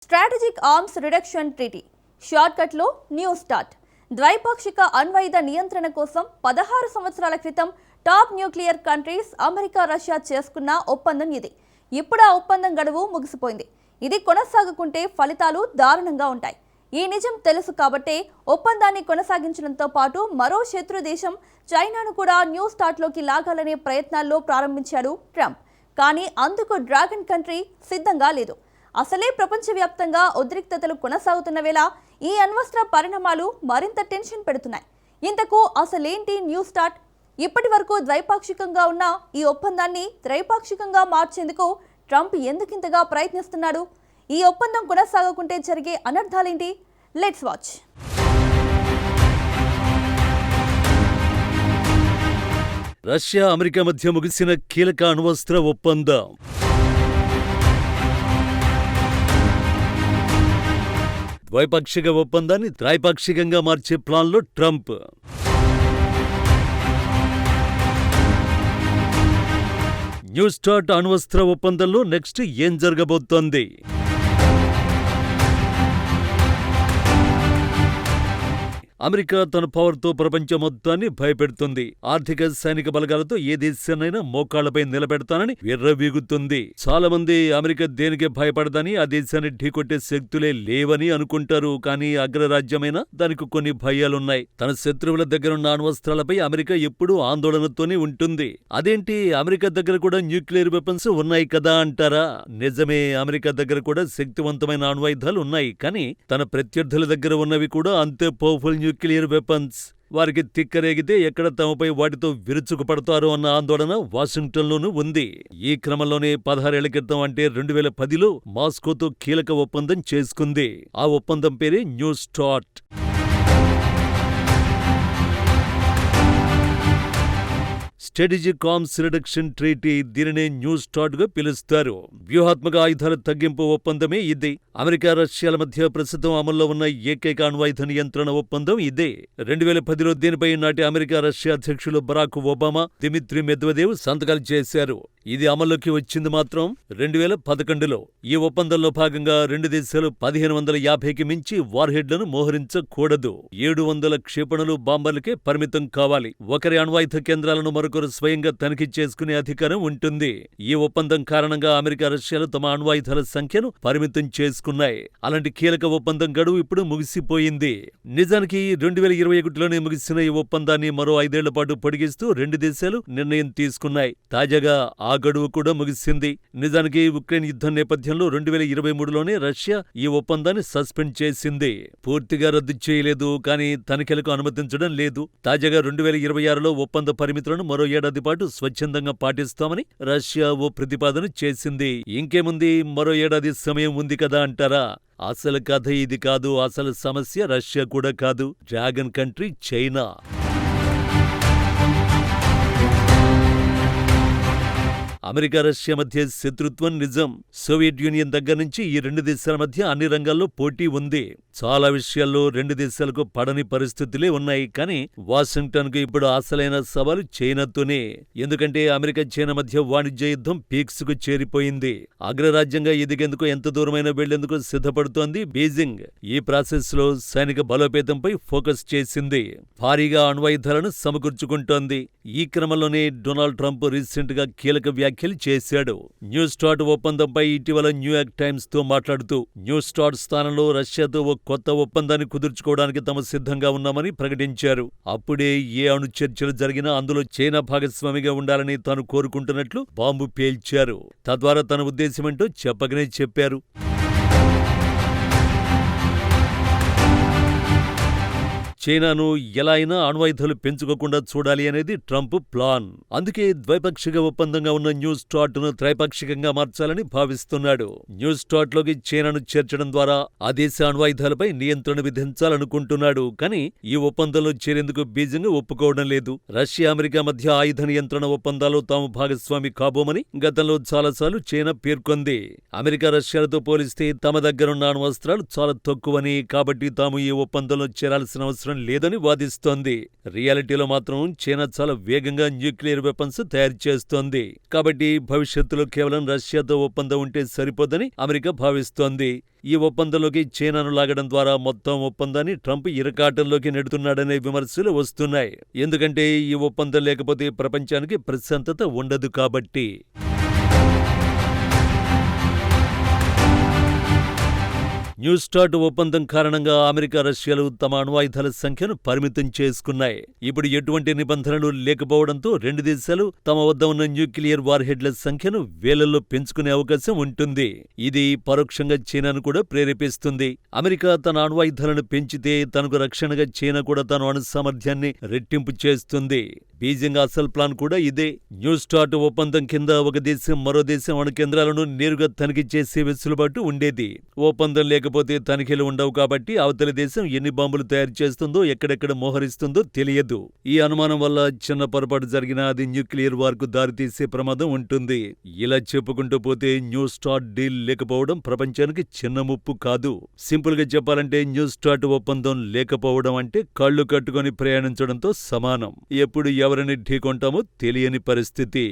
Strategic arms reduction treaty షార్ట్కట్లో new start ద్వైపాక్షిక అణ్వాయుధ నియంత్రణ కోసం 16 సంవత్సరాల క్రితం top nuclear countries America Russia చేసుకున్న ఒప్పందం ఇది. ఇప్పుడు ఆ ఒప్పందం గడువు ముగిసిపోయింది. ఇది కొనసాగుకుంటే ఫలితాలు దారుణంగా ఉంటాయి. ఈ నిజం తెలుసు కాబట్టే ఒప్పందాన్ని కొనసాగించడంతో పాటు మరో శత్రు దేశం చైనాను కూడా న్యూ స్టార్ట్లోకి లాగాలనే ప్రయత్నాల్లో ప్రారంభించాడు ట్రంప్. కానీ అందుకు డ్రాగన్ కంట్రీ సిద్ధంగా లేదు. అసలే ప్రపంచవ్యాప్తంగా ఉద్రిక్తతలు కొనసాగుతున్న వేళ ఈ అణ్వస్త్ర పరిణామాలు మరింత టెన్షన్ పెడుతున్నాయి. ఇంతకు అసలేంటి న్యూ స్టార్ట్? ఇప్పటి వరకు ద్వైపాక్షికంగా ఉన్న ఈ ఒప్పందాన్ని త్రైపాక్షికంగా మార్చేందుకు ట్రంప్ ఎందుకింతగా ప్రయత్నిస్తున్నాడు? ఈ ఒప్పందం కొనసాగకుంటే జరిగే అనర్థాలేంటి? Let's watch. రష్యా అమెరికా మధ్య ముగిసిన కీలక అణ్వస్త్ర ఒప్పందం. ద్వైపాక్షిక ఒప్పందాన్ని త్రైపాక్షికంగా మార్చే ప్లాన్లో ట్రంప్. న్యూ స్టార్ట్ అణ్వస్త్ర ఒప్పందంలో నెక్స్ట్ ఏం జరగబోతోంది? అమెరికా తన పవర్తో ప్రపంచం మొత్తాన్ని భయపెడుతుంది. ఆర్థిక సైనిక బలగాలతో ఏ దేశాన్నైనా మోకాళ్లపై నిలబెడతానని విర్రవీగుతుంది. చాలా మంది అమెరికా దేనికి భయపడదని, ఆ దేశాన్ని ఢీకొట్టే శక్తులే లేవని అనుకుంటారు. కానీ అగ్రరాజ్యమైన దానికి కొన్ని భయాలున్నాయి. తన శత్రువుల దగ్గరున్న అణ్వస్త్రాలపై అమెరికా ఎప్పుడూ ఆందోళనతోనే ఉంటుంది. అదేంటి, అమెరికా దగ్గర కూడా న్యూక్లియర్ వెపన్స్ ఉన్నాయి కదా అంటారా? నిజమే, అమెరికా దగ్గర కూడా శక్తివంతమైన అణ్వాయుధాలు ఉన్నాయి. కానీ తన ప్రత్యర్థుల దగ్గర ఉన్నవి కూడా అంతే పవర్ఫుల్ న్యూక్లియర్ వెపన్స్. వారికి తిక్కరేగితే ఎక్కడ తమపై వాటితో విరుచుకుపడతారో అన్న ఆందోళన వాషింగ్టన్లోనూ ఉంది. ఈ క్రమంలోనే 16 ఏళ్ల క్రితం అంటే 2010లో మాస్కోతో కీలక ఒప్పందం చేసుకుంది. ఆ ఒప్పందం పేరే new start. Strategic arms reduction treaty, దీనినే న్యూ స్టార్ట్ గా పిలుస్తారు. వ్యూహాత్మక ఆయుధాల తగ్గింపు ఒప్పందమే ఇది. అమెరికా రష్యాల మధ్య ప్రస్తుతం అమల్లో ఉన్న ఏకైక అణ్వాయుధ నియంత్రణ ఒప్పందం ఇదే. 2010లో దీనిపై నాటి అమెరికా రష్యా అధ్యక్షులు బరాక్ ఒబామా, దిమిత్రి మెద్వదేవ్ సంతకాలు చేశారు. ఇది అమల్లోకి వచ్చింది మాత్రం 2011లో. ఈ ఒప్పందంలో భాగంగా రెండు దేశాలు 1550కి మించి వార్హెడ్లను మోహరించకూడదు. 700 క్షిపణులు, బాంబర్లకే పరిమితం కావాలి. ఒకరి అణ్వాయుధ కేంద్రాలను మరొకరు స్వయంగా తనిఖీ చేసుకునే అధికారం ఉంటుంది. ఈ ఒప్పందం కారణంగా అమెరికా రష్యాలు తమ అణ్వాయుధాల సంఖ్యను పరిమితం చేసుకున్నాయి. అలాంటి కీలక ఒప్పందం గడువు ఇప్పుడు ముగిసిపోయింది. నిజానికి 2021లోనే ముగిసిన ఈ ఒప్పందాన్ని మరో 5 ఏళ్ల పాటు పొడిగిస్తూ రెండు దేశాలు నిర్ణయం తీసుకున్నాయి. తాజాగా ఆ గడువు కూడా ముగిసింది. నిజానికి ఉక్రెయిన్ యుద్ధం నేపథ్యంలో 2023లోనే రష్యా ఈ ఒప్పందాన్ని సస్పెండ్ చేసింది. పూర్తిగా రద్దు చేయలేదు, కానీ తనిఖీలకు అనుమతించడం లేదు. తాజాగా 2026లో ఒప్పంద పరిమితులను మరో ఏడాది పాటు స్వచ్ఛందంగా పాటిస్తామని రష్యా ఓ ప్రతిపాదన చేసింది. ఇంకేముంది, మరో ఏడాది సమయం ఉంది కదా అంటారా? అసలు కథ ఇది కాదు. అసలు సమస్య రష్యా కూడా కాదు, dragon country China. America Russia మధ్య శత్రుత్వం నిజం. సోవియట్ యూనియన్ దగ్గర నుంచి ఈ రెండు దేశాల మధ్య అన్ని రంగాల్లో పోటీ ఉంది. చాలా విషయాల్లో రెండు దేశాలకు పడని పరిస్థితులే ఉన్నాయి. కానీ వాషింగ్టన్కు ఇప్పుడు అసలైన సవాలు చైనాతోనే. ఎందుకంటే అమెరికా చైనా మధ్య వాణిజ్య యుద్ధం పీక్స్ కు చేరిపోయింది. అగ్రరాజ్యంగా ఎదిగేందుకు ఎంత దూరమైనా వెళ్లేందుకు సిద్ధపడుతోంది బీజింగ్. ఈ ప్రాసెస్ లో సైనిక బలోపేతంపై ఫోకస్ చేసింది. భారీగా అణ్వాయుధాలను సమకూర్చుకుంటోంది. ఈ క్రమంలోనే డొనాల్డ్ ట్రంప్ రీసెంట్ గా కీలక వ్యాఖ్యలు చేశాడు. న్యూ స్టార్ట్ ఒప్పందంపై ఇటీవల న్యూయార్క్ టైమ్స్ తో మాట్లాడుతూ న్యూ స్టార్ట్ స్థానంలో రష్యాతో ఓ కొత్త ఒప్పందాన్ని కుదుర్చుకోవడానికి తాము సిద్ధంగా ఉన్నామని ప్రకటించారు. అప్పుడే ఏ అణు చర్చలు జరిగినా అందులో చైనా భాగస్వామిగా ఉండాలని తాను కోరుకుంటున్నట్లు బాంబు పేల్చారు. తద్వారా తన ఉద్దేశమేంటో చెప్పకనే చెప్పారు. చైనాను ఎలా అయినా అణ్వాయుధాలు పెంచుకోకుండా చూడాలి అనేది ట్రంప్ ప్లాన్. అందుకే ద్వైపాక్షిక ఒప్పందంగా ఉన్న న్యూ స్టార్ట్ ను త్రైపాక్షికంగా మార్చాలని భావిస్తున్నాడు. న్యూ స్టార్ట్ లోకి చైనాను చేర్చడం ద్వారా ఆ దేశ అణ్వాయుధాలపై నియంత్రణ విధించాలనుకుంటున్నాడు. కానీ ఈ ఒప్పందంలో చేరేందుకు బీజింగ్ ఒప్పుకోవడం లేదు. రష్యా అమెరికా మధ్య ఆయుధ నియంత్రణ ఒప్పందాల్లో తాము భాగస్వామి కాబోమని గతంలో చాలాసార్లు చైనా పేర్కొంది. అమెరికా రష్యాలతో పోలిస్తే తమ దగ్గరున్న అణ్వస్త్రాలు చాలా తక్కువని, కాబట్టి తాము ఈ ఒప్పందంలో చేరాల్సిన అవసరం అవసరం లేదని వాదిస్తోంది. రియాలిటీలో మాత్రం చైనా చాలా వేగంగా న్యూక్లియర్ వెపన్స్ తయారు చేస్తోంది. కాబట్టి భవిష్యత్తులో కేవలం రష్యాతో ఒప్పందం ఉంటే సరిపోదని అమెరికా భావిస్తోంది. ఈ ఒప్పందంలోకి చైనాను లాగడం ద్వారా మొత్తం ఒప్పందాన్ని ట్రంప్ ఇరకాటంలోకి నెడుతున్నాడనే విమర్శలు వస్తున్నాయి. ఎందుకంటే ఈ ఒప్పందం లేకపోతే ప్రపంచానికి ప్రశాంతత ఉండదు కాబట్టి. న్యూ స్టార్ట్ ఒప్పందం కారణంగా అమెరికా, రష్యాలు తమ అణ్వాయుధాల సంఖ్యను పరిమితం చేసుకున్నాయి. ఇప్పుడు ఎటువంటి నిబంధనలు లేకపోవడంతో రెండు దేశాలు తమ వద్ద ఉన్న న్యూక్లియర్ వార్హెడ్ల సంఖ్యను వేలల్లో పెంచుకునే అవకాశం ఉంటుంది. ఇది పరోక్షంగా చైనాను కూడా ప్రేరేపిస్తుంది. అమెరికా తన అణ్వాయుధాలను పెంచితే తనకు రక్షణగా చైనా కూడా తన అణు సామర్థ్యాన్ని రెట్టింపు చేస్తుంది. బీజింగ్ అసలు ప్లాన్ కూడా ఇదే. న్యూ స్టార్ట్ ఒప్పందం కింద ఒక దేశం మరో దేశం అణు కేంద్రాలను నేరుగా తనిఖీ చేసే వెసులుబాటు ఉండేది. ఒప్పందం లేకపోతే తనిఖీలు ఉండవు కాబట్టి అవతలి దేశం ఎన్ని బాంబులు తయారు చేస్తుందో, ఎక్కడెక్కడ మోహరిస్తుందో తెలియదు. ఈ అనుమానం వల్ల చిన్న పొరపాటు జరిగినా అది న్యూక్లియర్ వార్కు దారితీసే ప్రమాదం ఉంటుంది. ఇలా చెప్పుకుంటూ పోతే న్యూ స్టార్ట్ డీల్ లేకపోవడం ప్రపంచానికి చిన్న ముప్పు కాదు. సింపుల్ గా చెప్పాలంటే న్యూ స్టార్ట్ ఒప్పందం లేకపోవడం అంటే కళ్ళు కట్టుకొని ప్రయాణించడంతో సమానం. ఎప్పుడు ఎవరిని ఢీకొంటామో తెలియని పరిస్థితి.